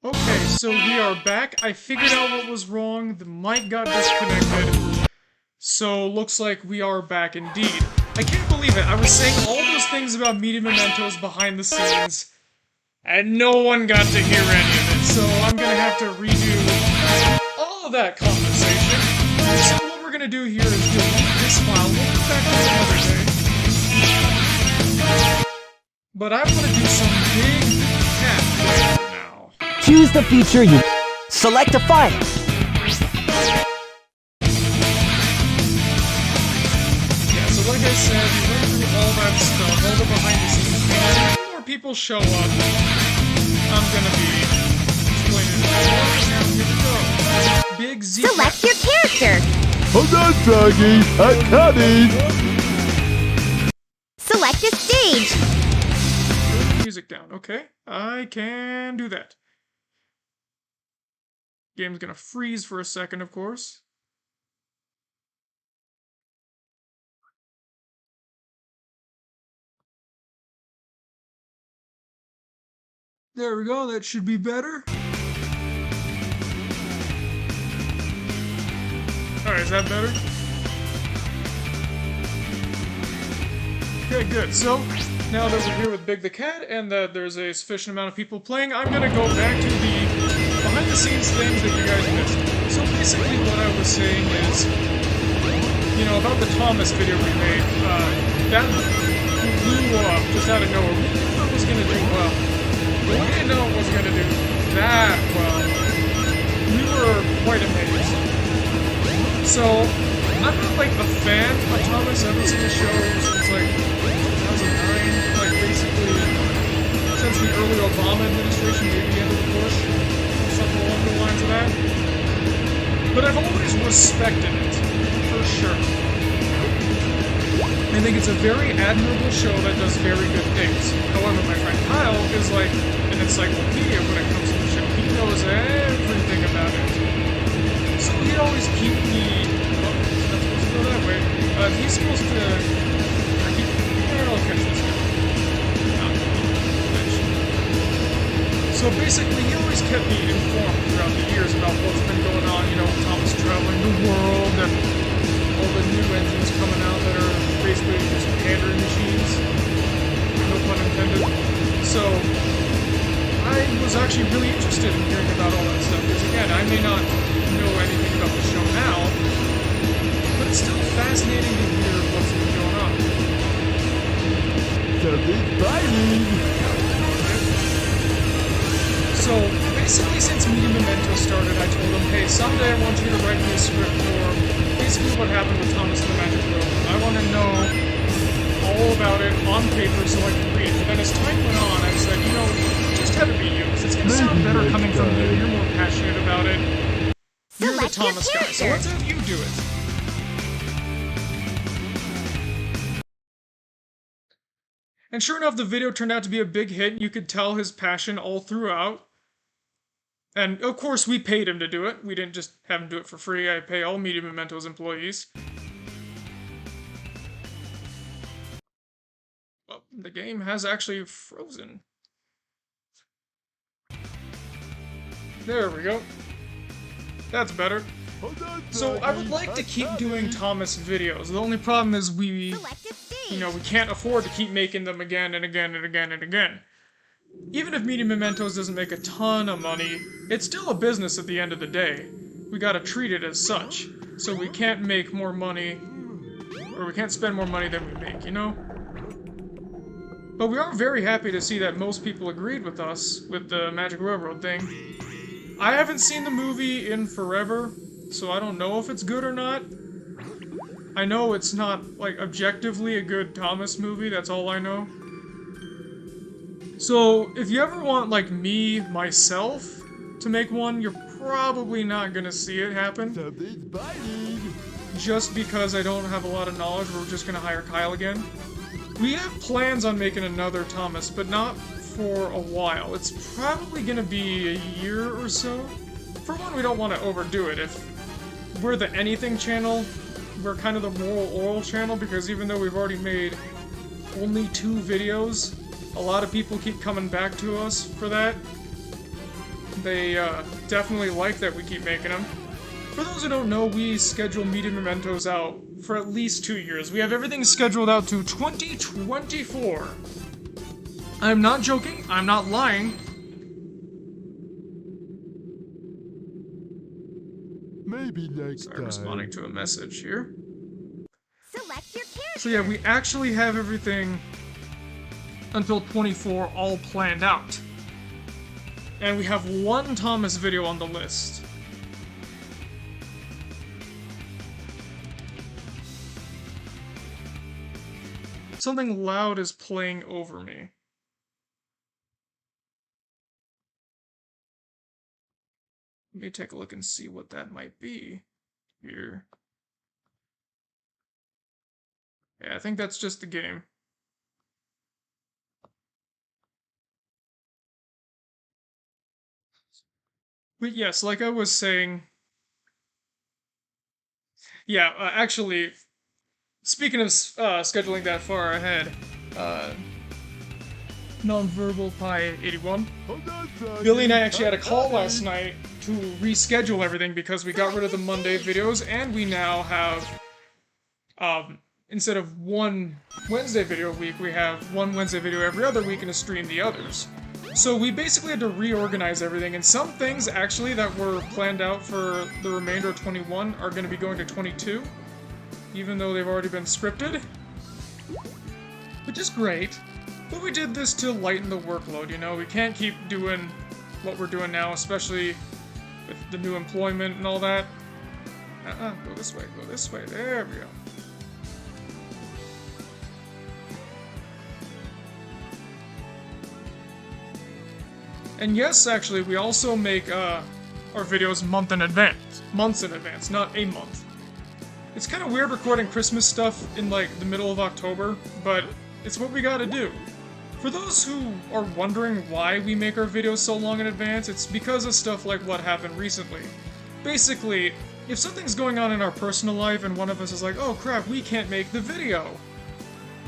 Okay, so we are back. I figured out what was wrong. The mic got disconnected. So, looks like we are back indeed. I can't believe it. I was saying all those things about Media Mementos behind the scenes, and no one got to hear any of it. So, I'm gonna have to redo all of that conversation. So, what we're gonna do here is delete this file. We'll come back to it another day. But I want to do some big cat right now. Choose the feature you select a file. Yeah, so like I said, we went through all that stuff, all the behind the scenes, and if more people show up, I'm gonna be explaining it all. Now here we go. Big Z. Select your character. Hold on, Froggy. I'm coming. Select a stage. Turn the music down. Okay, I can do that. Game's gonna freeze for a second, of course. There we go, that should be better. Alright, is that better? Okay, good. So, now that we're here with Big the Cat and that there's a sufficient amount of people playing, I'm gonna go back to the behind the scenes things that you guys missed. So basically what I was saying is, you know, about the Thomas video we made, that blew up just out of nowhere. We didn't know it was gonna do well. But we didn't know it was gonna do that well. We were quite amazed. So, I'm not like a fan of Thomas. I've been seeing the show since like 2009, like basically since the early Obama administration, maybe the end of the Bush, something along the lines of that. But I've always respected it, for sure. I think it's a very admirable show that does very good things. However, my friend Kyle is like an encyclopedia when it comes to the show. He knows everything about it. So he'd always keep me... Oh, he's not supposed to go that way. He's supposed to... I'll catch this guy. So basically, he always kept me informed throughout the years about what's been going on, you know, Thomas traveling the world and all the new engines coming out that are basically just pandering machines. No pun intended. So, I was actually really interested in hearing about all that stuff, because again, I may not know anything about the show now, but it's still fascinating to hear what's been going on. Something's biting. So, basically, since Media Memento started, I told him, hey, someday I want you to write me a script for basically what happened with Thomas and the Magic Robot. I want to know all about it on paper so I can read it. But then as time went on, I said, you know, just have it be you, because it's going to sound better coming from you. You're more passionate about it. You're the Select your Thomas guy, so character. let's have you do it. And sure enough, the video turned out to be a big hit. You could tell his passion all throughout. And of course, we paid him to do it. We didn't just have him do it for free. I pay all Media Mementos employees. Well, the game has actually frozen. There we go. That's better. Hold on, So I would like to keep doing Thomas videos. The only problem is we can't afford to keep making them again and again and again and again. Even if Media Mementos doesn't make a ton of money, it's still a business at the end of the day. We gotta treat it as such. So we can't make more money, or we can't spend more money than we make, you know? But we are very happy to see that most people agreed with us with the Magic Railroad thing. I haven't seen the movie in forever, so I don't know if it's good or not. I know it's not, like, objectively a good Thomas movie, that's all I know. So, if you ever want, like, me, myself, to make one, you're probably not gonna see it happen. Something's biting. Just because I don't have a lot of knowledge, we're just gonna hire Kyle again. We have plans on making another Thomas, but not for a while. It's probably gonna be a year or so. For one, we don't want to overdo it. If we're the Anything channel, we're kind of the moral oral channel, because even though we've already made only 2 videos A lot of people keep coming back to us for that. They definitely like that we keep making them. For those who don't know, we schedule Media Mementos out for at least 2 years. We have everything scheduled out to 2024. I'm not joking. I'm not lying. Maybe next Sorry, time. I'm responding to a message here. Select your character. So yeah, we actually have everything until 24 all planned out. And we have one Thomas video on the list. Something loud is playing over me. Let me take a look and see what that might be here. Yeah, I think that's just the game. But yes, like I was saying... Yeah, actually, speaking of scheduling that far ahead, Nonverbal Pie 81, Hold on, Froggy. Billy and I actually had a call last night to reschedule everything because we got rid of the Monday videos, and we now have, instead of one Wednesday video a week, we have one Wednesday video every other week and a stream the others. So we basically had to reorganize everything, and some things actually that were planned out for the remainder of 21 are going to be going to 22, even though they've already been scripted, which is great. But we did this to lighten the workload, you know? We can't keep doing what we're doing now, especially with the new employment and all that. Go this way, there we go. And yes, actually, we also make our videos months in advance, not a month. It's kind of weird recording Christmas stuff in, like, the middle of October, but it's what we gotta do. For those who are wondering why we make our videos so long in advance, it's because of stuff like what happened recently. Basically, if something's going on in our personal life and one of us is like, oh crap, we can't make the video,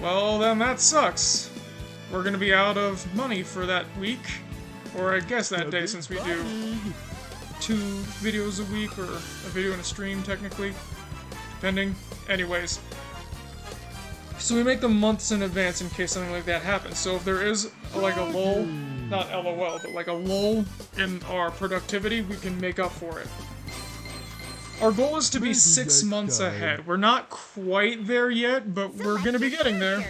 well, then that sucks. We're gonna be out of money for that week. Or I guess that day, since we do 2 videos a week, or a video and a stream, technically. Depending. Anyways. So we make them months in advance in case something like that happens. So if there is, like, a lull, not LOL, but like a lull in our productivity, we can make up for it. Our goal is to be 6 months ahead. We're not quite there yet, but we're gonna be getting there.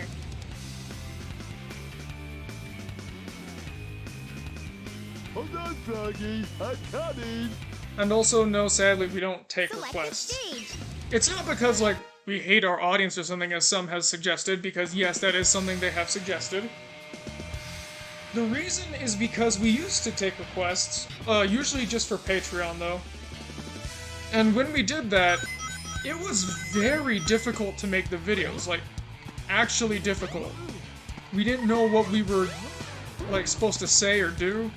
Hold on, Froggy. I'm coming. And also, no, sadly, we don't take Select requests. a stage. It's not because, like, we hate our audience or something, as some have suggested, because yes, that is something they have suggested. The reason is because we used to take requests, usually just for Patreon, though. And when we did that, it was very difficult to make the videos, like, actually difficult. We didn't know what we were, like, supposed to say or do.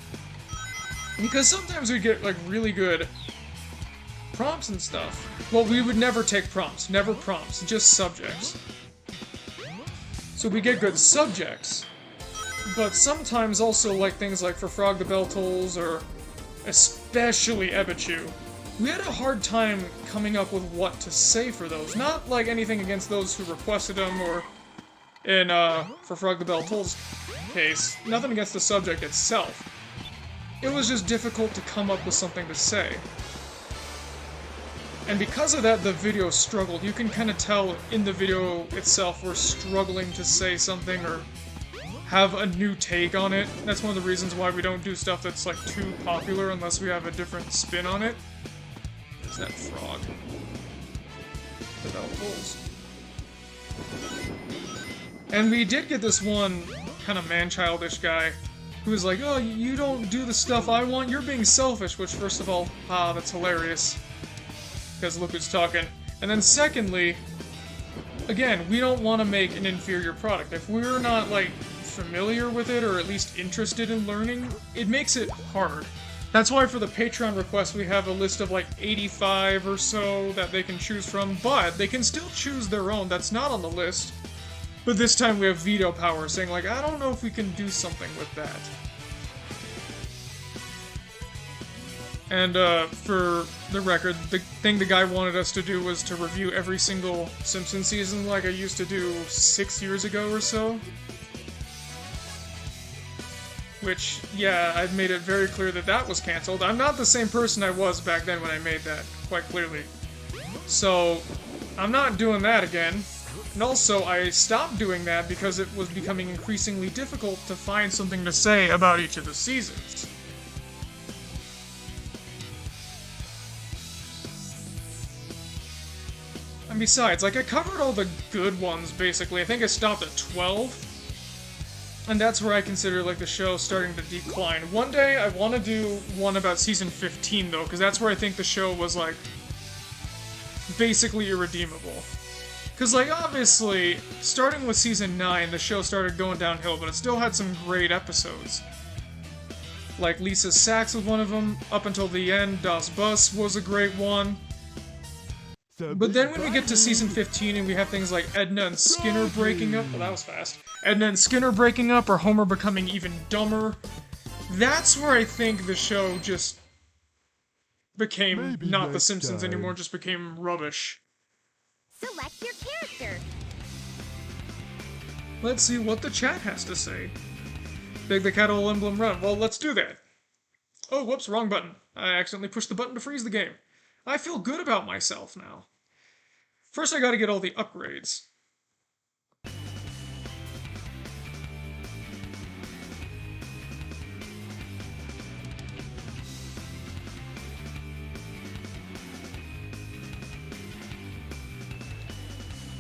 Because sometimes we'd get, like, really good prompts and stuff. Well, we would never take prompts. Never prompts. Just subjects. So we get good subjects. But sometimes also, like, things like For Frog the Bell Tolls, or especially Ebichu, we had a hard time coming up with what to say for those. Not, like, anything against those who requested them, or in, For Frog the Bell Tolls case, nothing against the subject itself. It was just difficult to come up with something to say. And because of that, the video struggled. You can kind of tell in the video itself we're struggling to say something or have a new take on it. That's one of the reasons why we don't do stuff that's, like, too popular unless we have a different spin on it. There's that frog. The bell tolls. And we did get this one kind of man-childish guy who was like, oh, you don't do the stuff I want, you're being selfish, which, first of all, that's hilarious. Because look who's talking. And then secondly, again, we don't want to make an inferior product. If we're not, like, familiar with it, or at least interested in learning, it makes it hard. That's why for the Patreon request we have a list of, like, 85 or so that they can choose from, but they can still choose their own. That's not on the list. But this time we have veto power, saying like, I don't know if we can do something with that. And for the record, the thing the guy wanted us to do was to review every single Simpsons season like I used to do 6 years ago or so. Which, yeah, I've made it very clear that that was cancelled. I'm not the same person I was back then when I made that, quite clearly. So, I'm not doing that again. And also, I stopped doing that because it was becoming increasingly difficult to find something to say about each of the seasons. And besides, like, I covered all the good ones, basically. I think I stopped at 12. And that's where I consider, like, the show starting to decline. One day, I want to do one about season 15, though, because that's where I think the show was, like, basically irredeemable. Because, like, obviously, starting with season 9, the show started going downhill, but it still had some great episodes. Like, Lisa Sachs was one of them, up until the end. Das Bus was a great one. But then when we get to season 15 and we have things like Edna and Skinner breaking up, well, that was fast. Edna and Skinner breaking up, or Homer becoming even dumber, that's where I think the show just became Maybe not The next Simpsons time. anymore, just became rubbish. Select your character. Let's see what the chat has to say. Big the Cattle Emblem Run. Well, let's do that. Oh, whoops, wrong button. I accidentally pushed the button to freeze the game. I feel good about myself now. First, I gotta get all the upgrades.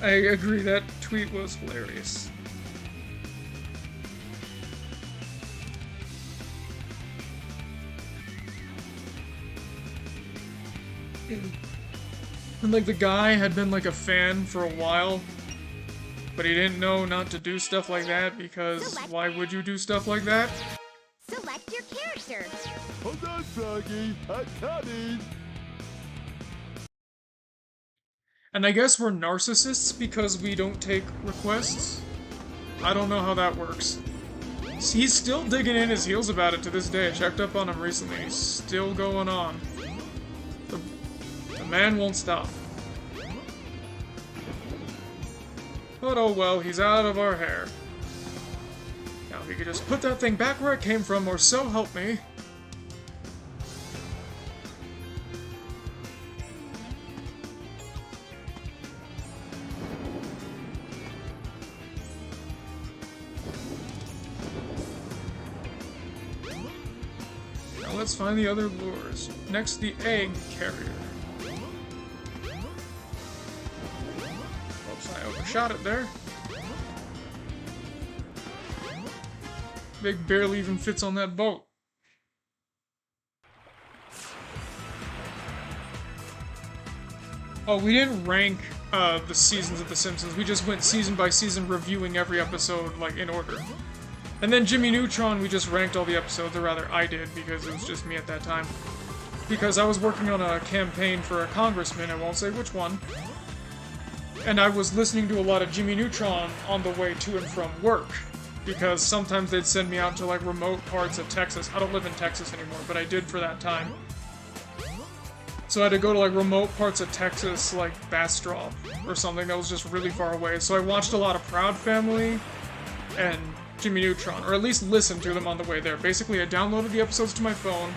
I agree, that tweet was hilarious. And like the guy had been like a fan for a while, but he didn't know not to do stuff like that because why would you do stuff like that? Select your character. Hold on, Froggy. I'm coming. And I guess we're narcissists because we don't take requests? I don't know how that works. He's still digging in his heels about it to this day. I checked up on him recently. He's still going on. The man won't stop. But oh well, he's out of our hair. Now if we could just put that thing back where it came from, or so help me. Now let's find the other lures. Next, the egg carrier. I overshot it there. Big barely even fits on that boat. Oh, we didn't rank the seasons of The Simpsons. We just went season by season reviewing every episode, like, in order. And then Jimmy Neutron, we just ranked all the episodes, or rather I did, because it was just me at that time. Because I was working on a campaign for a congressman, I won't say which one. And I was listening to a lot of Jimmy Neutron on the way to and from work. Because sometimes they'd send me out to, like, remote parts of Texas. I don't live in Texas anymore, but I did for that time. So I had to go to, like, remote parts of Texas, like Bastrop, or something that was just really far away. So I watched a lot of Proud Family and Jimmy Neutron, or at least listened to them on the way there. Basically, I downloaded the episodes to my phone.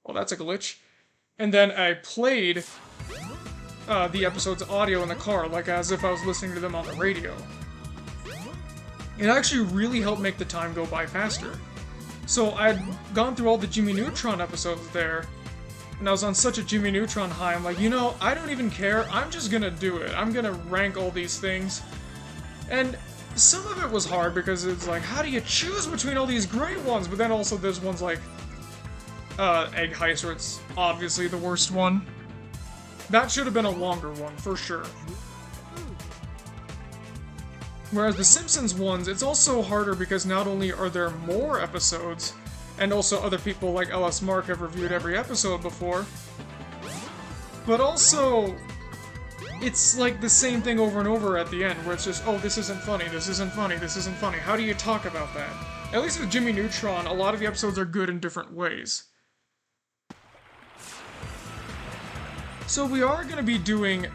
Well, that's a glitch. And then I played the episode's audio in the car, like as if I was listening to them on the radio. It actually really helped make the time go by faster. So I'd gone through all the Jimmy Neutron episodes there, and I was on such a Jimmy Neutron high, I'm like, you know, I don't even care, I'm just gonna do it. I'm gonna rank all these things. And some of it was hard because it's like, how do you choose between all these great ones? But then also there's ones like Egg Heist, where it's obviously the worst one. That should have been a longer one, for sure. Whereas the Simpsons ones, it's also harder because not only are there more episodes, and also other people like LS Mark have reviewed every episode before, but also, it's like the same thing over and over at the end, where it's just, oh, this isn't funny, this isn't funny, this isn't funny. How do you talk about that? At least with Jimmy Neutron, a lot of the episodes are good in different ways. So we are going to be doing,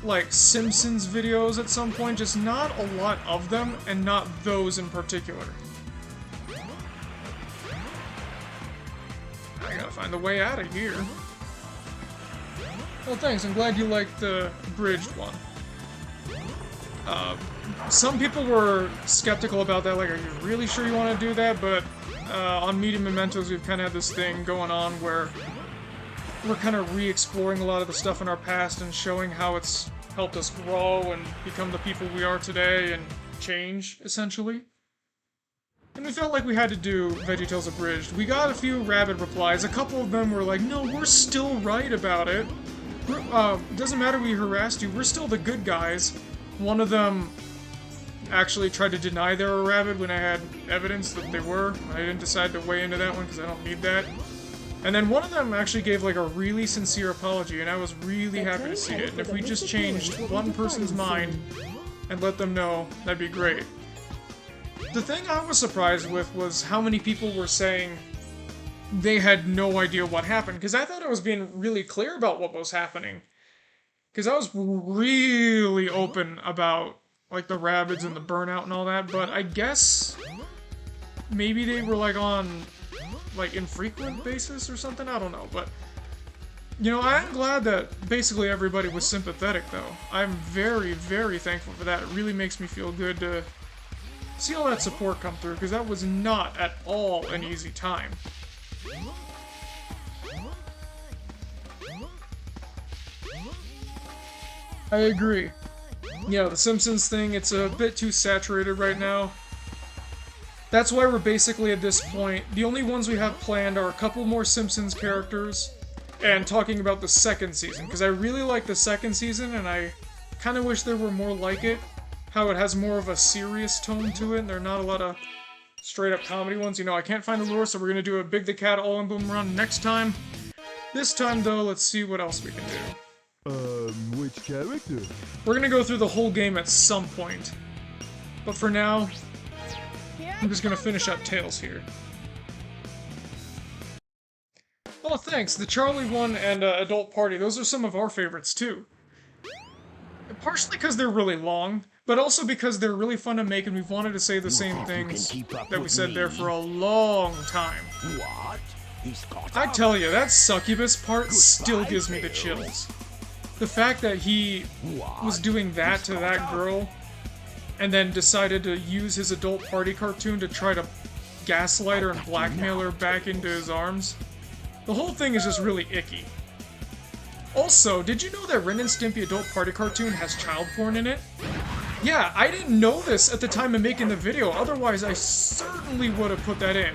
like, Simpsons videos at some point, just not a lot of them, and not those in particular. I gotta find the way out of here. Well, thanks. I'm glad you liked the bridged one. Some people were skeptical about that, like, are you really sure you want to do that? But on Media Mementos, we've kind of had this thing going on where we're kind of re-exploring a lot of the stuff in our past and showing how it's helped us grow and become the people we are today and change, essentially. And we felt like we had to do VeggieTales Abridged. We got a few rabid replies. A couple of them were like, no, we're still right about it. Doesn't matter we harassed you, we're still the good guys. One of them actually tried to deny they were rabid when I had evidence that they were. I didn't decide to weigh into that one because I don't need that. And then one of them actually gave like a really sincere apology, and I was really happy to see it. And if we just changed one person's mind and let them know, that'd be great. The thing I was surprised with was how many people were saying they had no idea what happened, because I thought I was being really clear about what was happening. Because I was really open about, like, the Rabbids and the burnout and all that, but I guess maybe they were, like, on, like, infrequent basis or something? I don't know, but, you know, I'm glad that basically everybody was sympathetic, though. I'm very, very thankful for that. It really makes me feel good to see all that support come through, because that was not at all an easy time. I agree. Yeah, the Simpsons thing, it's a bit too saturated right now. That's why we're basically at this point, the only ones we have planned are a couple more Simpsons characters, and talking about the second season, because I really like the second season, and I kind of wish there were more like it. How it has more of a serious tone to it, and there are not a lot of straight-up comedy ones. You know, I can't find the lure, so we're gonna do a Big the Cat All-In Boom run next time. This time, though, let's see what else we can do. Which character? We're gonna go through the whole game at some point. But for now, I'm just gonna finish up Tails here. Oh, thanks. The Charlie one and Adult Party, those are some of our favorites, too. Partially because they're really long, but also because they're really fun to make and we've wanted to say the same things that we said there for a long time. What? I tell you, that succubus part still gives me the chills. The fact that he was doing that to that girl and then decided to use his Adult Party cartoon to try to gaslight her and blackmail her back into his arms. The whole thing is just really icky. Also, did you know that Ren and Stimpy Adult Party cartoon has child porn in it? Yeah, I didn't know this at the time of making the video, otherwise I certainly would have put that in.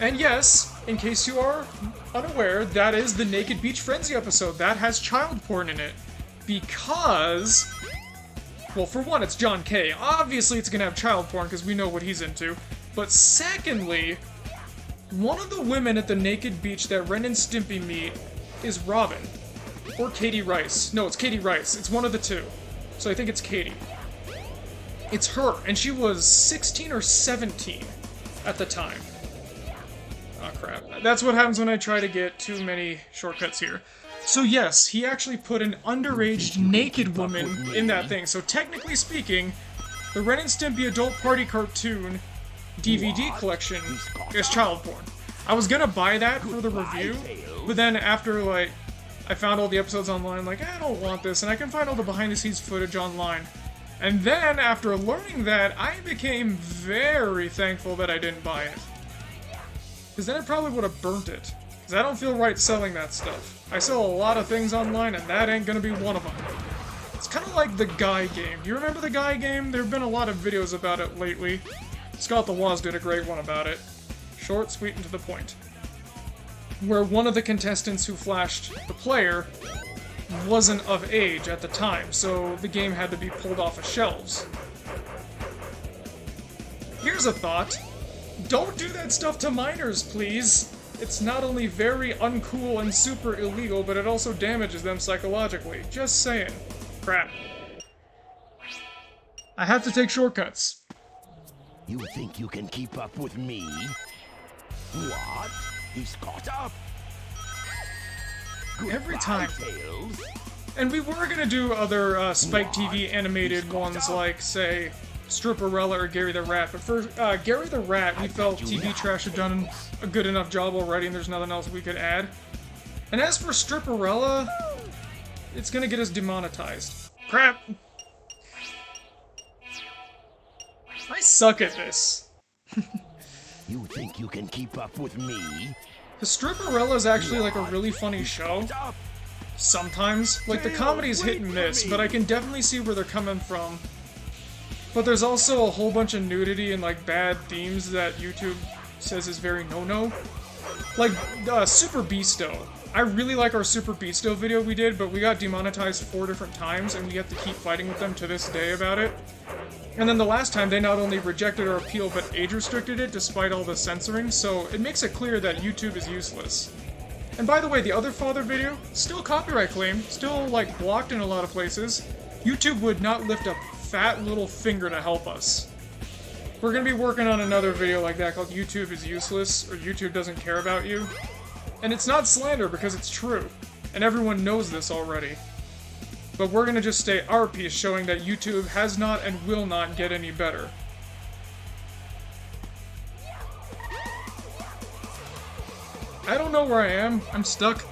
And yes, in case you are unaware, that is the Naked Beach Frenzy episode. That has child porn in it. Because, well, for one, it's John K. Obviously it's gonna have child porn because we know what he's into. But secondly, one of the women at the Naked Beach that Ren and Stimpy meet is Robin. Or Katie Rice. No, it's Katie Rice. It's one of the two. So I think it's Katie. It's her, and she was 16 or 17 at the time. Oh crap. That's what happens when I try to get too many shortcuts here. So yes, he actually put an underage naked woman in that thing. So technically speaking, the Ren and Stimpy Adult Party cartoon DVD collection is child porn. I was gonna buy that for the review, but then after, like, I found all the episodes online, like, I don't want this, and I can find all the behind-the-scenes footage online. And then, after learning that, I became very thankful that I didn't buy it. Because then I probably would have burnt it. Because I don't feel right selling that stuff. I sell a lot of things online, and that ain't gonna be one of them. It's kind of like the Guy game. Do you remember the Guy game? There have been a lot of videos about it lately. Scott the Woz did a great one about it. Short, sweet, and to the point. Where one of the contestants who flashed the player wasn't of age at the time, so the game had to be pulled off of shelves. Here's a thought. Don't do that stuff to minors, please. It's not only very uncool and super illegal, but it also damages them psychologically. Just saying. Crap. I have to take shortcuts. You think you can keep up with me? What? He's caught up. Every Goodbye, time. Tails. And we were gonna do other Spike TV animated ones like, say, Stripperella or Gary the Rat, but for Gary the Rat, we felt TV Trash had done a good enough job already and there's nothing else we could add. And as for Stripperella, it's gonna get us demonetized. Crap! I suck at this. You think you can keep up with me? The Stripperella is actually like a really funny show. Sometimes. Like, the comedy's hit and miss, but I can definitely see where they're coming from. But there's also a whole bunch of nudity and, like, bad themes that YouTube says is very no-no. Like, Super Beasto. I really like our Super Beasto video we did, but we got demonetized 4 different times, and we have to keep fighting with them to this day about it. And then the last time, they not only rejected our appeal, but age-restricted it despite all the censoring, so it makes it clear that YouTube is useless. And by the way, the other father video, still copyright claim, still, like, blocked in a lot of places. YouTube would not lift a fat little finger to help us. We're gonna be working on another video like that called YouTube is Useless, or YouTube Doesn't Care About You. And it's not slander because it's true, and everyone knows this already. But we're gonna just state our piece showing that YouTube has not and will not get any better. I don't know where I am. I'm stuck.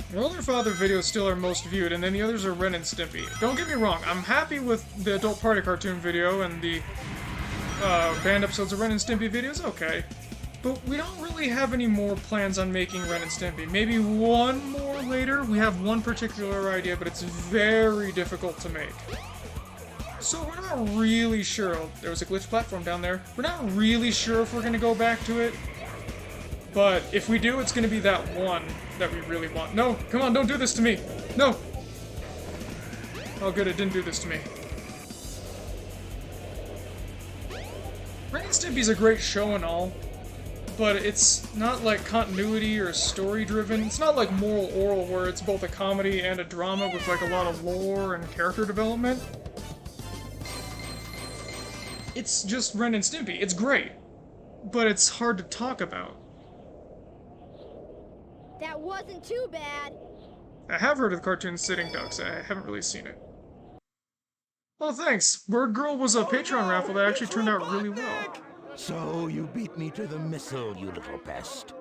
The older father video is still our most viewed, and then the others are Ren and Stimpy. Don't get me wrong, I'm happy with the Adult Party cartoon video and the banned episodes of Ren and Stimpy videos, okay. But we don't really have any more plans on making Ren and Stimpy. Maybe one more later. We have one particular idea, but it's very difficult to make. So we're not really sure. Oh, there was a glitch platform down there. We're not really sure if we're going to go back to it. But if we do, it's going to be that one that we really want. No, come on, don't do this to me. No. Oh, good, it didn't do this to me. Ren and Stimpy's a great show and all, but it's not like continuity or story-driven. It's not like Moral Oral, where it's both a comedy and a drama with like a lot of lore and character development. It's just Ren and Stimpy. It's great, but it's hard to talk about. That wasn't too bad. I have heard of the cartoon Sitting Ducks. I haven't really seen it. Oh, thanks. Bird Girl was a Patreon raffle that actually turned out really well. So you beat me to the missile, you little pest.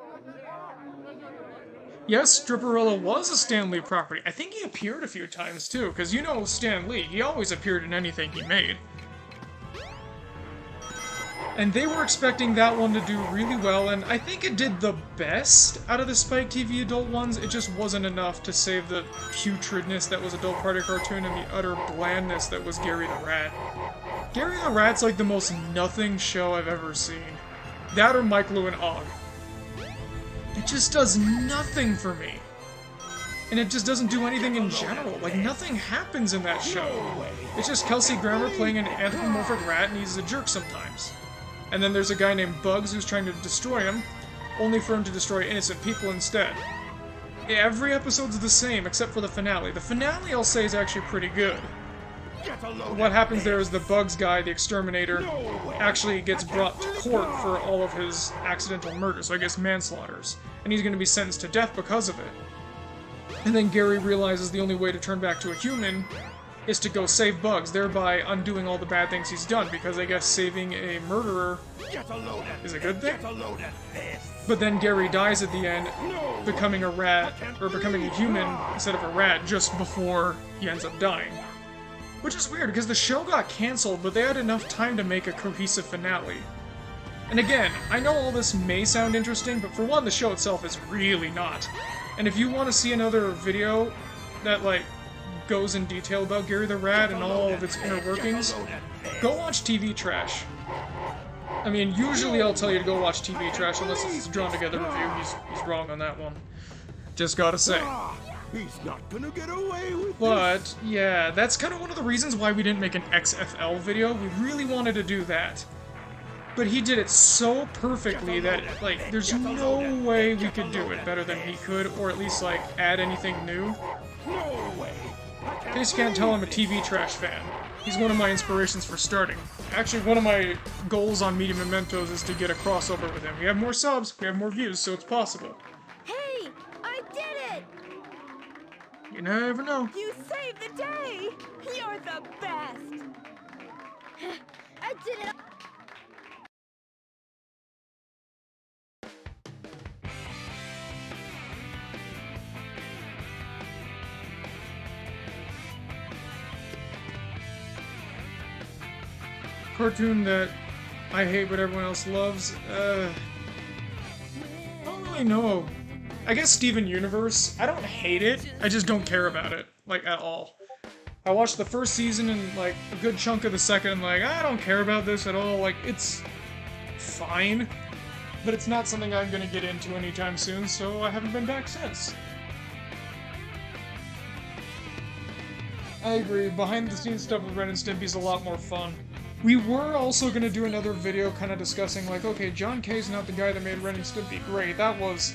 Yes, Stripperella was a Stan Lee property. I think he appeared a few times too, because you know Stan Lee, he always appeared in anything he made. And they were expecting that one to do really well, and I think it did the best out of the Spike TV adult ones. It just wasn't enough to save the putridness that was Adult Party Cartoon and the utter blandness that was Gary the Rat. Gary the Rat's like the most nothing show I've ever seen. That or Mike Lou and Og. It just does nothing for me. And it just doesn't do anything in general. Like, nothing happens in that show. It's just Kelsey Grammer playing an anthropomorphic rat and he's a jerk sometimes. And then there's a guy named Bugs who's trying to destroy him, only for him to destroy innocent people instead. Every episode's the same, except for the finale. The finale, I'll say, is actually pretty good. What happens there is the Bugs guy, the exterminator, actually gets brought to court for all of his accidental murders, so I guess manslaughters. And he's going to be sentenced to death because of it. And then Gary realizes the only way to turn back to a human is to go save Bugs, thereby undoing all the bad things he's done, because I guess saving a murderer is a good thing? But then Gary dies at the end, becoming a rat, or becoming a human instead of a rat, just before he ends up dying. Which is weird, because the show got cancelled, but they had enough time to make a cohesive finale. And again, I know all this may sound interesting, but for one, the show itself is really not. And if you want to see another video that, like, goes in detail about Gary the Rat and all of its inner workings, go watch TV Trash. I mean, usually I'll tell you to go watch TV Trash unless it's a drawn together review. He's wrong on that one. Just gotta say. He's not gonna get away with But, yeah, that's kind of one of the reasons why we didn't make an XFL video. We really wanted to do that. But he did it so perfectly that, like, there's no way we could do it better than he could, or at least, like, add anything new. No way. In case you can't tell, I'm a TV Trash fan. He's one of my inspirations for starting. Actually, one of my goals on Media Mementos is to get a crossover with him. We have more subs, we have more views, so it's possible. Hey, I did it! You never know. You saved the day! You're the best! I did it! Cartoon that I hate but everyone else loves, I don't really know. I guess Steven Universe. I don't hate it, I just don't care about it, like, at all. I watched the first season and, like, a good chunk of the second, and, like, I don't care about this at all. Like, it's fine, but it's not something I'm gonna get into anytime soon, so I haven't been back since. I agree, behind-the-scenes stuff with Ren and Stimpy's a lot more fun. We were also gonna do another video kind of discussing, like, okay, John K's not the guy that made Ren and Stimpy great. That was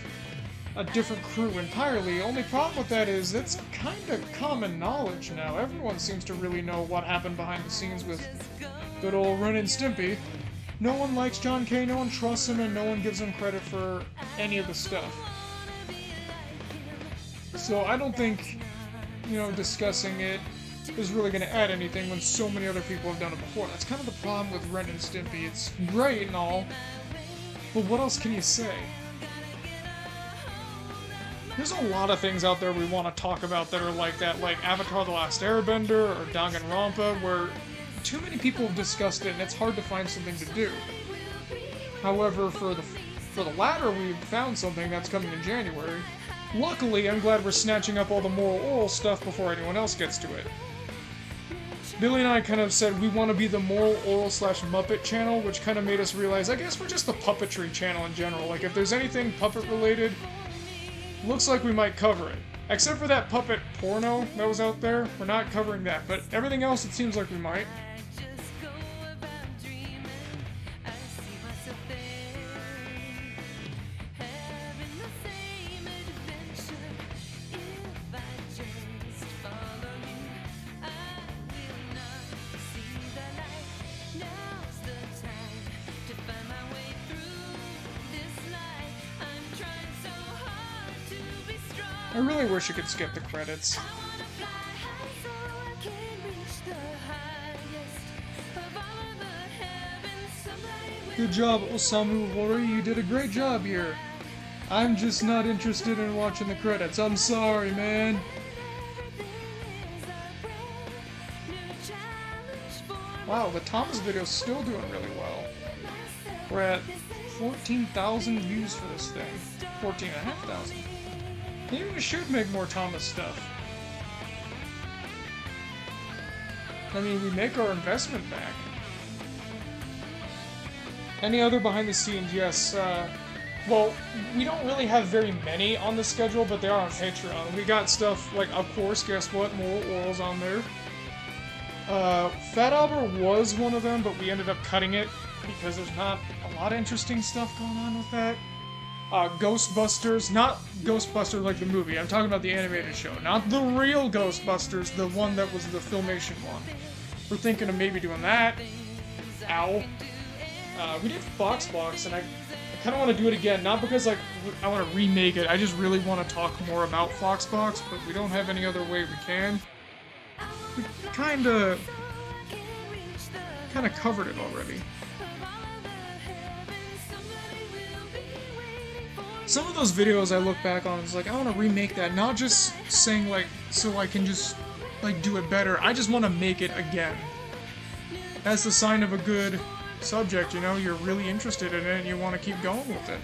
a different crew entirely. Only problem with that is it's kind of common knowledge now. Everyone seems to really know what happened behind the scenes with good old Ren and Stimpy. No one likes John K, no one trusts him, and no one gives him credit for any of the stuff. So I don't think, you know, discussing it is really going to add anything when so many other people have done it before. That's kind of the problem with Ren and Stimpy. It's great and all, but what else can you say? There's a lot of things out there we want to talk about that are like that, like Avatar The Last Airbender or Danganronpa, where too many people have discussed it and it's hard to find something to do. However, for the latter, we found something that's coming in January. Luckily, I'm glad we're snatching up all the moral oral stuff before anyone else gets to it. Billy and I kind of said we want to be the moral oral / Muppet channel, which kind of made us realize, I guess we're just the puppetry channel in general. Like, if there's anything puppet related, looks like we might cover it. Except for that puppet porno that was out there, we're not covering that, but everything else it seems like we might. I really wish you could skip the credits. Good job, Osamu Wori, you did a great job here. I'm just not interested in watching the credits. I'm sorry, man. Wow, the Thomas video's still doing really well. We're at 14,000 views for this thing. 14,500. Maybe we should make more Thomas stuff. I mean, we make our investment back. Any other behind the scenes? Yes, well, we don't really have very many on the schedule, but they are on Patreon. We got stuff like, of course, guess what? Moral Oral's on there. Fat Albert was one of them, but we ended up cutting it because there's not a lot of interesting stuff going on with that. Ghostbusters, not Ghostbusters like the movie, I'm talking about the animated show, not the real Ghostbusters, the one that was the Filmation one. We're thinking of maybe doing that. Ow. We did Foxbox, and I kind of want to do it again, not because like I want to remake it, I just really want to talk more about Foxbox, but we don't have any other way we can. We kind of covered it already. Some of those videos I look back on, it's like, I want to remake that, not just saying, like, so I can just, like, do it better. I just want to make it again. That's the sign of a good subject, you know? You're really interested in it and you want to keep going with it.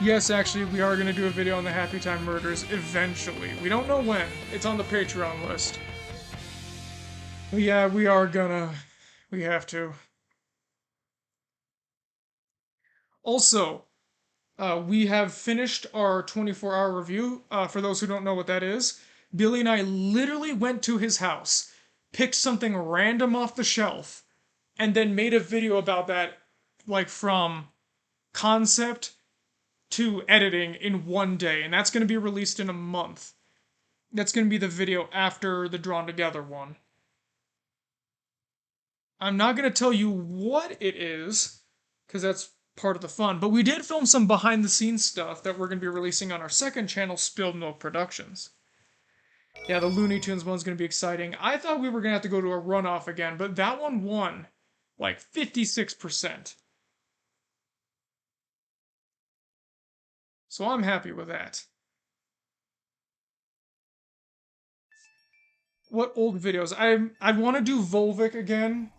Yes, actually, we are going to do a video on the Happy Time Murders eventually. We don't know when. It's on the Patreon list. But yeah, we are gonna... We have to. Also, we have finished our 24-hour review. For those who don't know what that is, Billy and I literally went to his house, picked something random off the shelf, and then made a video about that, like from concept to editing in one day, and that's going to be released in a month. That's going to be the video after the Drawn Together one. I'm not going to tell you what it is, because that's part of the fun, but we did film some behind-the-scenes stuff that we're going to be releasing on our second channel, Spilled Milk Productions. Yeah, the Looney Tunes one's going to be exciting. I thought we were going to have to go to a runoff again, but that one won, like, 56%. So I'm happy with that. What old videos? I want to do Volvic again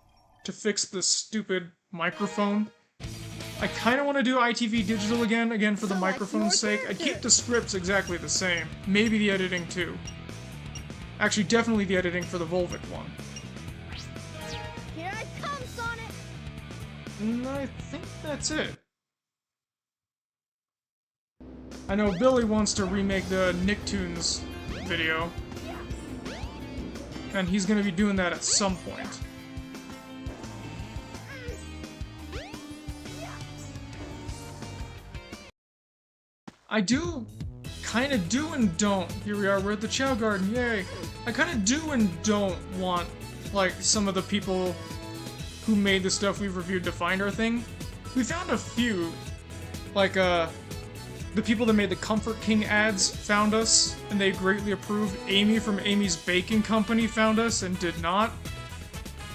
to fix the stupid microphone. I kind of want to do ITV Digital again for the microphone's sake. I'd keep the scripts exactly the same. Maybe the editing too. Actually, definitely the editing for the Volvic one. Here I come, Sonic. And I think that's it. I know Billy wants to remake the Nicktoons video. And he's gonna be doing that at some point. I do, kinda do and don't. Here we are, we're at the Chow Garden, yay! I kinda do and don't want, like, some of the people who made the stuff we've reviewed to find our thing. We found a few, like, the people that made the Comfort King ads found us, and they greatly approved. Amy from Amy's Baking Company found us and did not.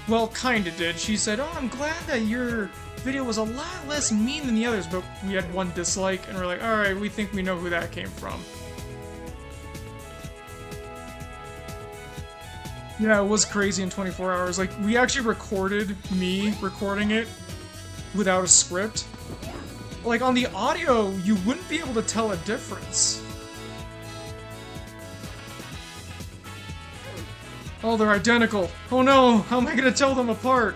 Well, kinda did. She said, "Oh, I'm glad that your video was a lot less mean than the others," but we had one dislike, and we're like, alright, we think we know who that came from. Yeah, it was crazy in 24 hours. Like, we actually recorded me recording it without a script. Like, on the audio, you wouldn't be able to tell a difference. Oh, they're identical. Oh no, how am I gonna tell them apart?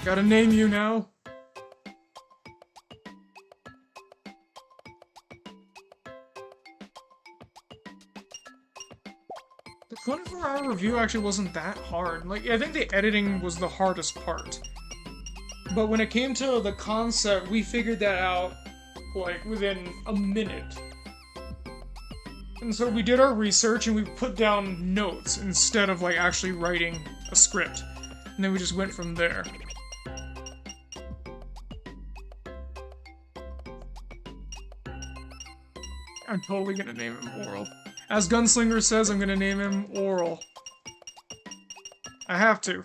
Gotta name you now. The 24-hour review actually wasn't that hard. Like, I think the editing was the hardest part. But when it came to the concept, we figured that out, like, within a minute. And so we did our research and we put down notes instead of, like, actually writing a script. And then we just went from there. I'm totally gonna name him Oral. As Gunslinger says, I'm gonna name him Oral. I have to.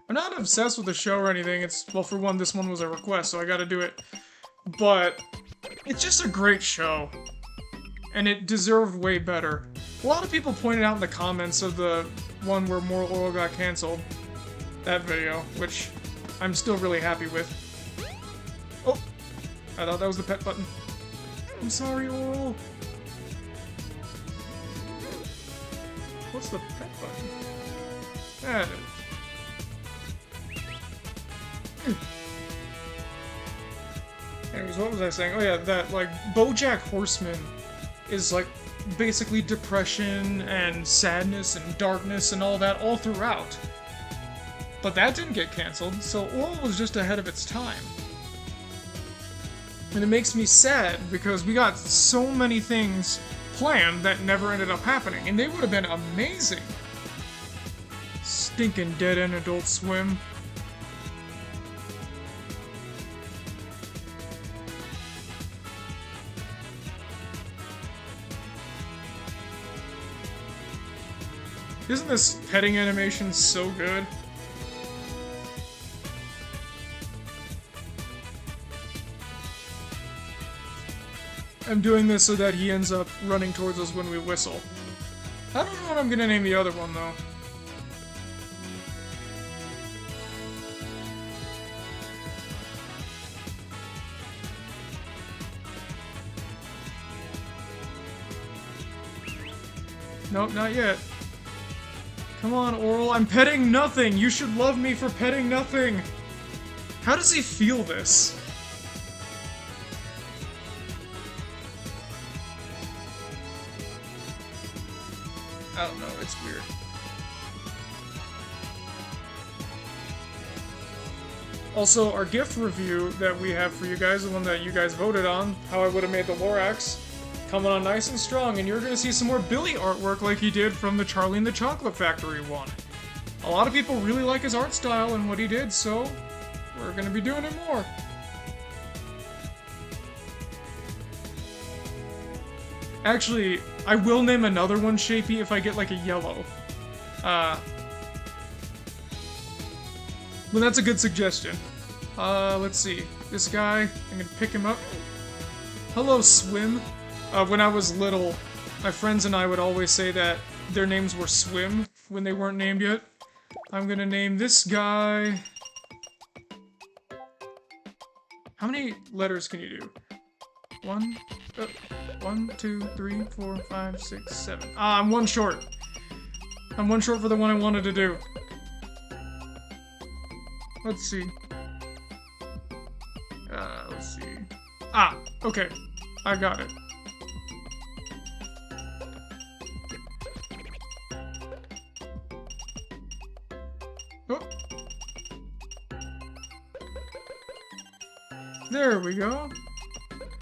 I'm not obsessed with the show or anything. It's, well, for one, this one was a request, so I gotta do it. But it's just a great show. And it deserved way better. A lot of people pointed out in the comments of the one where Moral Oral got canceled. That video, which I'm still really happy with. Oh! I thought that was the pet button. I'm sorry, Oral. What's the pet button? That is. Anyways, what was I saying? Oh yeah, that, like, BoJack Horseman is, like, basically depression and sadness and darkness and all that all throughout. But that didn't get canceled, so Oral was just ahead of its time. And it makes me sad, because we got so many things planned that never ended up happening, and they would have been amazing. Stinking dead-end Adult Swim. Isn't this petting animation so good? I'm doing this so that he ends up running towards us when we whistle. I don't know what I'm gonna name the other one, though. Nope, not yet. Come on, Oral, I'm petting nothing! You should love me for petting nothing! How does he feel this? That's weird. Also, our gift review that we have for you guys, the one that you guys voted on, how I would have made the Lorax, coming on nice and strong, and you're going to see some more Billy artwork like he did from the Charlie and the Chocolate Factory one. A lot of people really like his art style and what he did, so we're going to be doing it more. Actually, I will name another one Shapey if I get like a yellow. Well, that's a good suggestion. Let's see. This guy, I'm gonna pick him up. Hello, Swim. When I was little, my friends and I would always say that their names were Swim when they weren't named yet. I'm gonna name this guy... How many letters can you do? 1, 2, 3, 4, 5, 6, 7. Ah, I'm one short. I'm one short for the one I wanted to do. Let's see. Let's see. Ah, okay. I got it. Oh. There we go.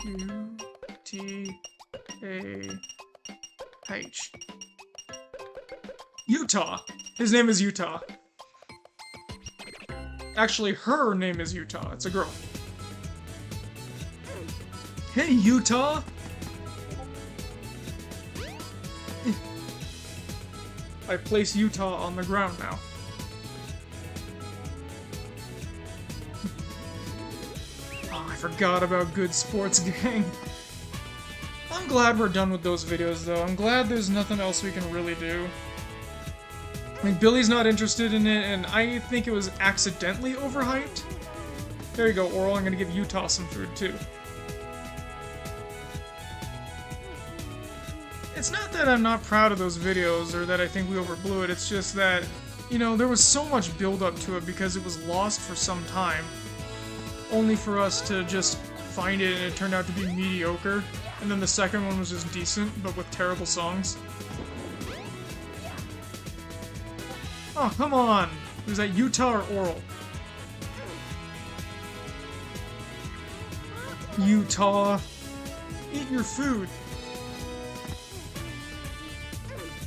U-T-A-H. Utah. His name is Utah. Actually, her name is Utah. It's a girl. Hey, Utah! I place Utah on the ground now. Oh, I forgot about Good Sports Gang. I'm glad we're done with those videos, though. I'm glad there's nothing else we can really do. I mean, Billy's not interested in it, and I think it was accidentally overhyped. There you go, Oral. I'm gonna give Utah some food, too. It's not that I'm not proud of those videos, or that I think we overblew it, it's just that, you know, there was so much build-up to it because it was lost for some time, only for us to just find it and it turned out to be mediocre, and then the second one was just decent, but with terrible songs. Oh, come on! Was that Utah or Oral? Utah! Eat your food!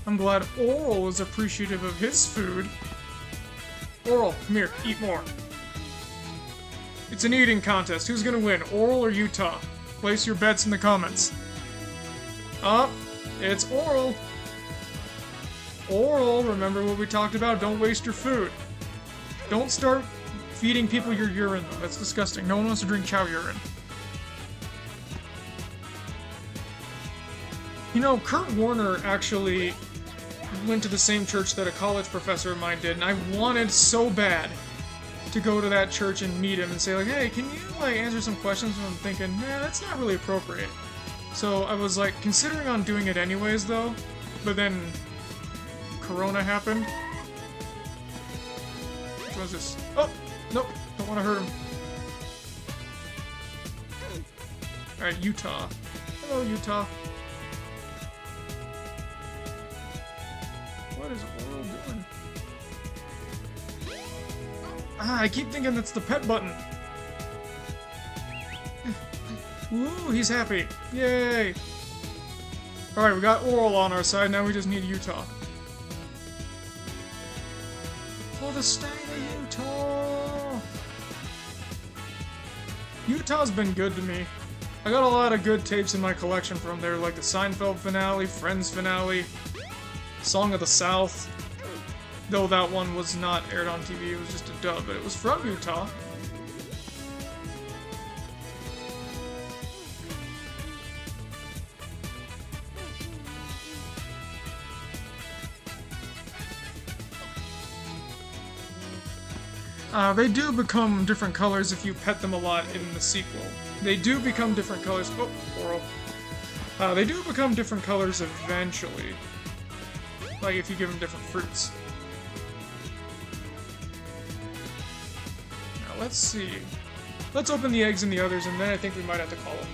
I'm glad Oral is appreciative of his food. Oral, come here, eat more. It's an eating contest. Who's gonna win, Oral or Utah? Place your bets in the comments. Oh, it's Oral. Oral, remember what we talked about? Don't waste your food. Don't start feeding people your urine, though. That's disgusting. No one wants to drink cow urine. You know, Kurt Warner actually went to the same church that a college professor of mine did, and I wanted so bad to go to that church and meet him and say, like, hey, can you, like, answer some questions? And I'm thinking, man, that's not really appropriate. So I was, like, considering on doing it anyways, though, but then Corona happened. Which was this? Oh! Nope, don't want to hurt him. Alright, Utah. Hello, Utah. What is Oral doing? Ah, I keep thinking that's the pet button. Woo, he's happy. Yay! Alright, we got Oral on our side, now we just need Utah. For the state of Utah! Utah's been good to me. I got a lot of good tapes in my collection from there, like the Seinfeld finale, Friends finale, Song of the South. Though that one was not aired on TV, it was just a dub, but it was from Utah. They do become different colors if you pet them a lot in the sequel. They do become different colors. Oh, Oral. They do become different colors eventually. Like if you give them different fruits. Now let's see. Let's open the eggs and the others, and then I think we might have to call it a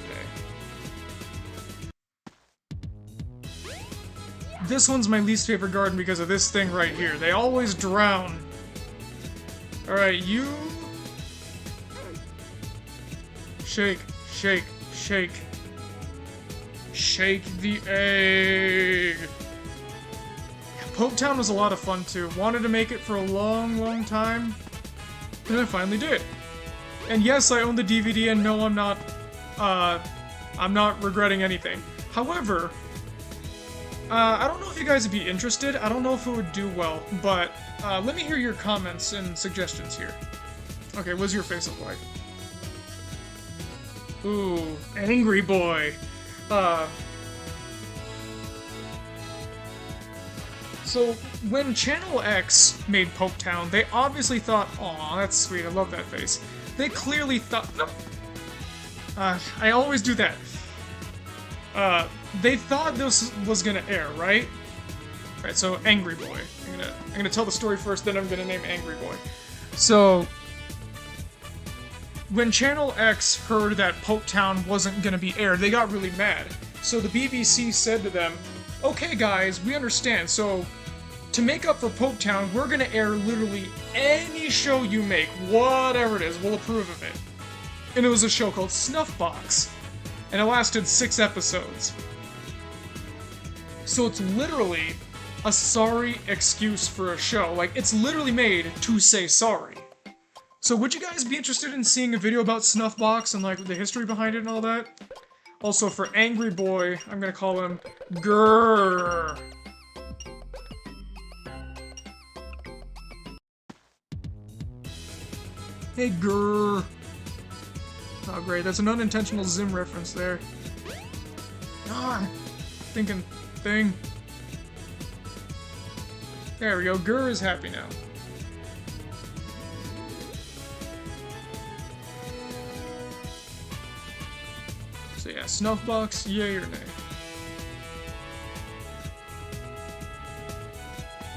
day. this one's my least favorite garden because of this thing right here. They always drown. Alright, you... Shake, shake, shake. Shake the egg. Poketown was a lot of fun too. Wanted to make it for a long, long time. And I finally did. And yes, I own the DVD and no, I'm not regretting anything. However, I don't know if you guys would be interested. I don't know if it would do well, but let me hear your comments and suggestions here. Okay, what's your face look like? Ooh, angry boy. So, when Channel X made Poketown, they obviously thought, aw, that's sweet, I love that face. They clearly thought, no. I always do that. They thought this was gonna air, right? Right, so Angry Boy. I'm gonna tell the story first, then I'm gonna name Angry Boy. So, when Channel X heard that Poketown wasn't gonna be aired, they got really mad. So the BBC said to them, okay guys, we understand, so to make up for Poketown, we're gonna air literally any show you make, whatever it is, we'll approve of it. And it was a show called Snuffbox. And it lasted 6 episodes. So it's literally a sorry excuse for a show. Like, it's literally made to say sorry. So would you guys be interested in seeing a video about Snuffbox and, like, the history behind it and all that? Also, for Angry Boy, I'm gonna call him Grrr. Hey, Grrr. Oh, great. That's an unintentional Zim reference there. Ah, thinking thing. There we go. Grrr is happy now. So yeah, Snuffbox, yay or nay?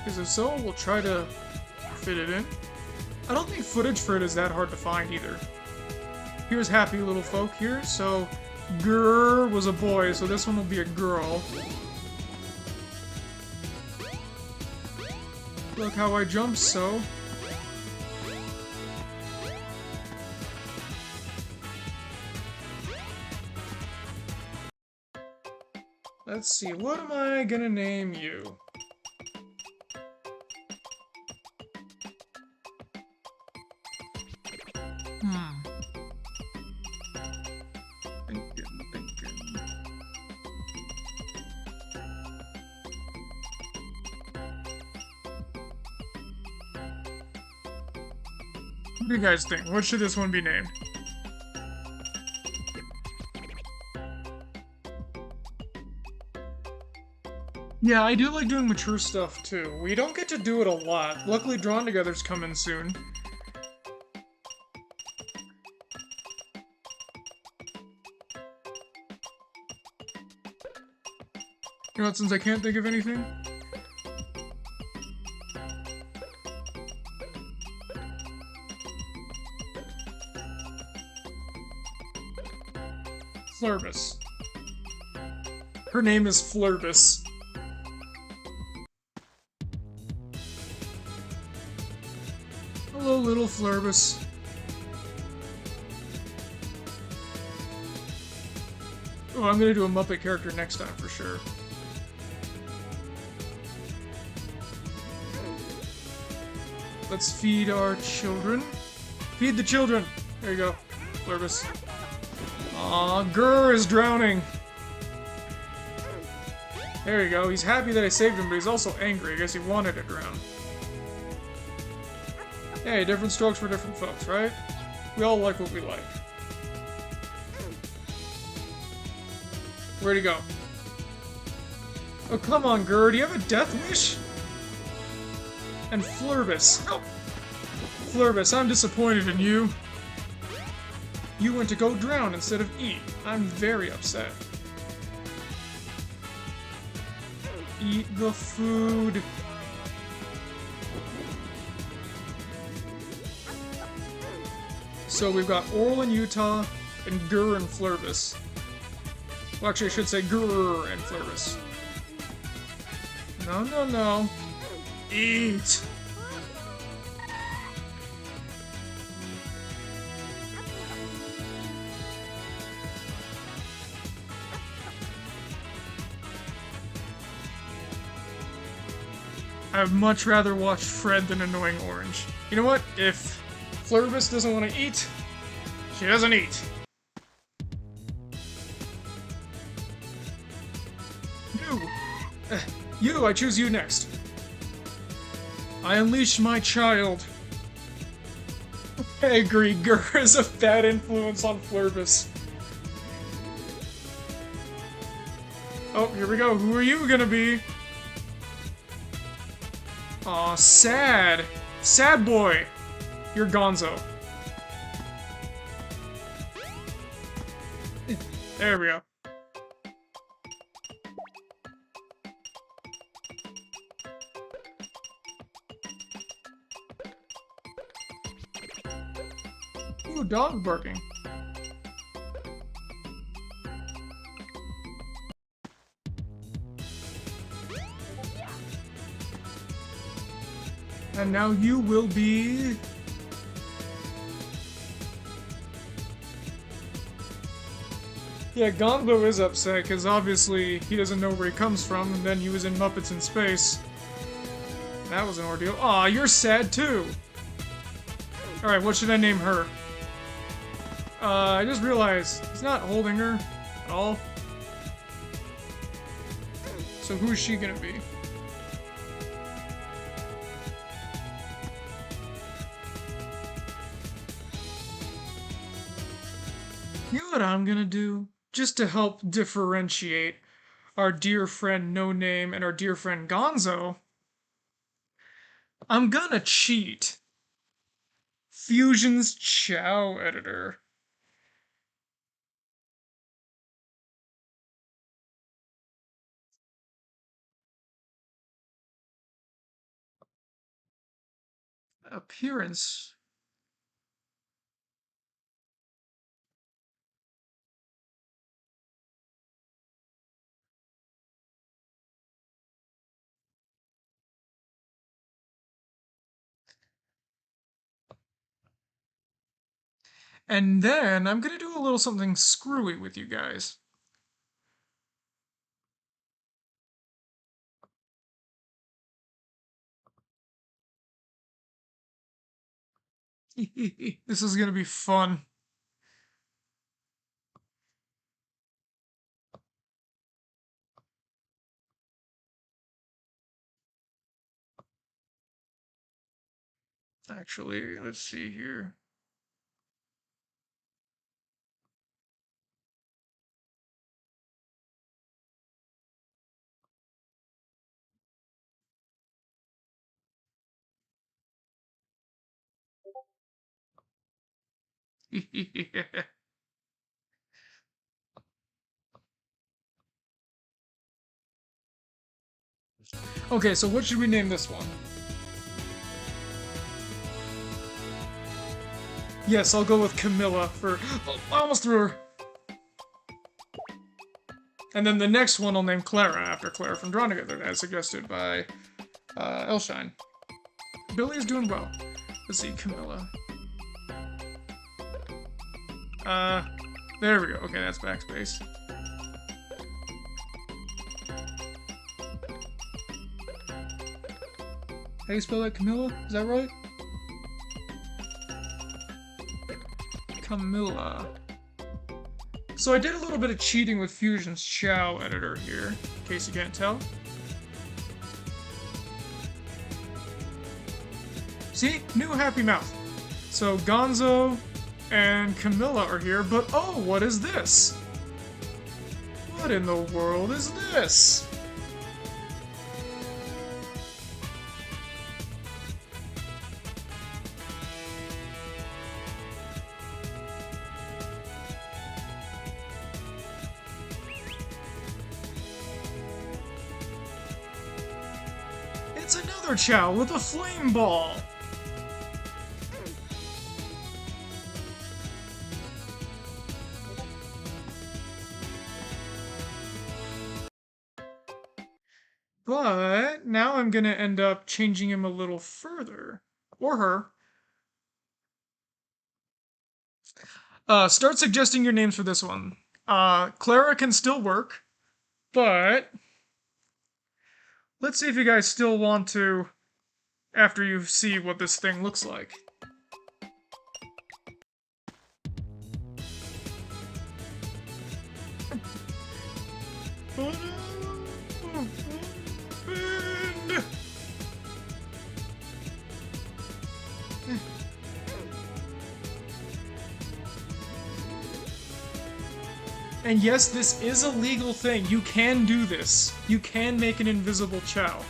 Because if so, we'll try to fit it in. I don't think footage for it is that hard to find either. Here's Happy Little Folk here, so Grrr was a boy, so this one will be a girl. Look how I jump, so. Let's see, what am I gonna name you? What do you guys think? What should this one be named? Yeah, I do like doing mature stuff too. We don't get to do it a lot. Luckily, Drawn Together's coming soon. You know what, since I can't think of anything? Flurbus. Her name is Flurbus. Hello, little Flurbus. Oh, I'm gonna do a Muppet character next time for sure. Let's feed our children. Feed the children! There you go, Flurbus. Aw, Grrr is drowning. There you go. He's happy that I saved him, but he's also angry. I guess he wanted to drown. Hey, different strokes for different folks, right? We all like what we like. Where'd he go? Oh, come on, Grrr. Do you have a death wish? And Flurbus. Oh. Flurbus, I'm disappointed in you. You went to go drown instead of eat. I'm very upset. Eat the food. So we've got Oral in Utah, and Grrr and Flurbus. Well, actually, I should say Grrr and Flurbus. No, no, no. Eat! I'd much rather watch Fred than Annoying Orange. You know what? If Flurbus doesn't want to eat, she doesn't eat. You, I choose you next. I unleash my child. I agree, Gur is a bad influence on Flurbus. Oh, here we go. Who are you gonna be? Aw, sad. Sad boy. You're Gonzo. There we go. Ooh, dog barking. And now you will be... Yeah, Gonzo is upset, because obviously he doesn't know where he comes from, and then he was in Muppets in Space. That was an ordeal. Aw, you're sad too! Alright, what should I name her? I just realized he's not holding her at all. So who's she gonna be? You know what I'm gonna do? Just to help differentiate our dear friend No Name and our dear friend Gonzo, I'm gonna cheat Fusion's Chow editor. Appearance. And then I'm gonna do a little something screwy with you guys. This is gonna be fun. Actually, let's see here. Okay, so what should we name this one? Yes, I'll go with Camilla for... Oh, I almost threw her! And then the next one I'll name Clara after Clara from Drawn Together, as suggested by Elshine. Billy is doing well. Let's see, Camilla. There we go. Okay, that's backspace. How do you spell that, Camilla? Is that right? Camilla. So I did a little bit of cheating with Fusion's Chow editor here, in case you can't tell. See? New Happy Mouth. So Gonzo and Camilla are here, but oh, what is this? What in the world is this? It's another Chow with a flame ball! But now I'm gonna end up changing him a little further. Or her. Start suggesting your names for this one. Clara can still work, but let's see if you guys still want to after you see what this thing looks like. And yes, this is a legal thing. You can do this. You can make an invisible Chao.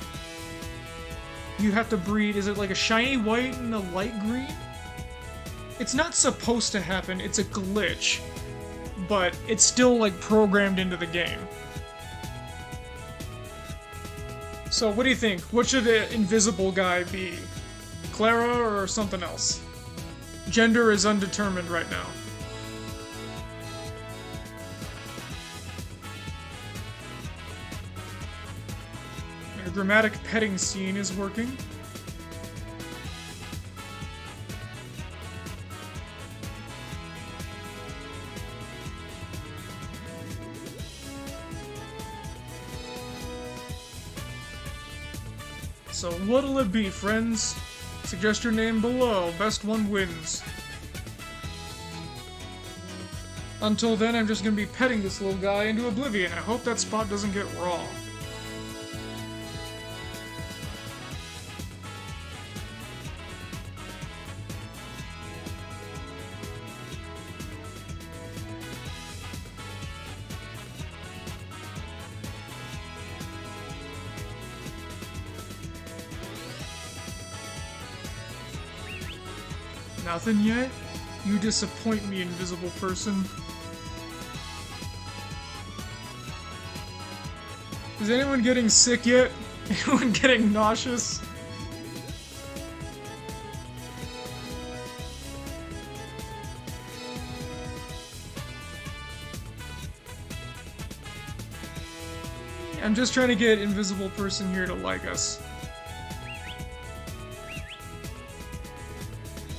You have to breed, is it like a shiny white and a light green? It's not supposed to happen, it's a glitch. But it's still like programmed into the game. So what do you think? What should the invisible guy be? Clara or something else? Gender is undetermined right now. A dramatic petting scene is working. So what'll it be, friends? Suggest your name below. Best one wins. Until then, I'm just gonna be petting this little guy into oblivion. I hope that spot doesn't get raw. Nothing yet? You disappoint me, invisible person. Is anyone getting sick yet? Anyone getting nauseous? I'm just trying to get invisible person here to like us.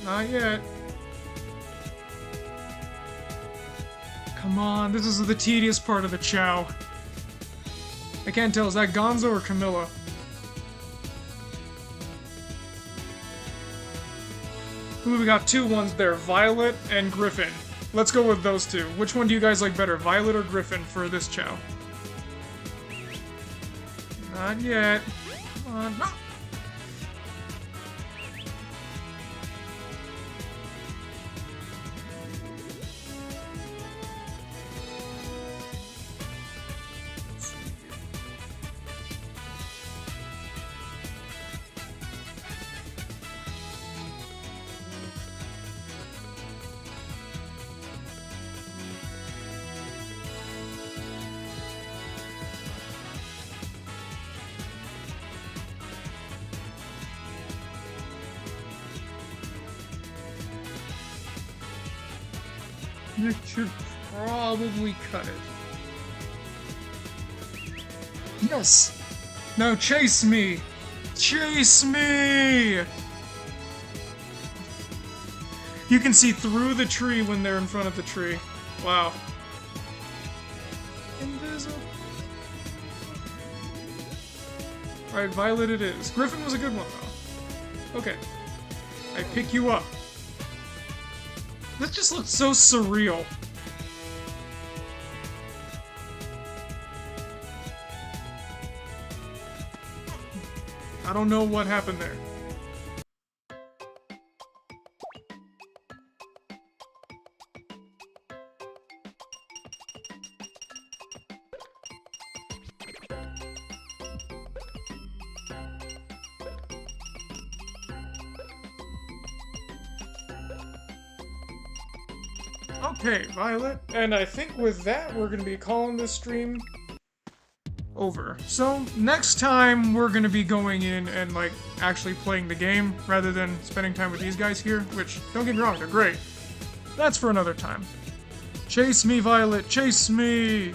Not yet. Come on, this is the tedious part of the Chao. I can't tell, is that Gonzo or Camilla? Ooh, we got two ones there, Violet and Griffin. Let's go with those two. Which one do you guys like better, Violet or Griffin for this Chao? Not yet. Come on, no! You should probably cut it. Yes! Now chase me! Chase me! You can see through the tree when they're in front of the tree. Wow. Invisible. Alright, Violet it is. Griffin was a good one, though. Okay. I pick you up. This just looks so surreal. I don't know what happened there. Okay, Violet. And I think with that, we're gonna be calling this stream over. So, next time, we're gonna be going in and, like, actually playing the game, rather than spending time with these guys here, which, don't get me wrong, they're great. That's for another time. Chase me, Violet, chase me!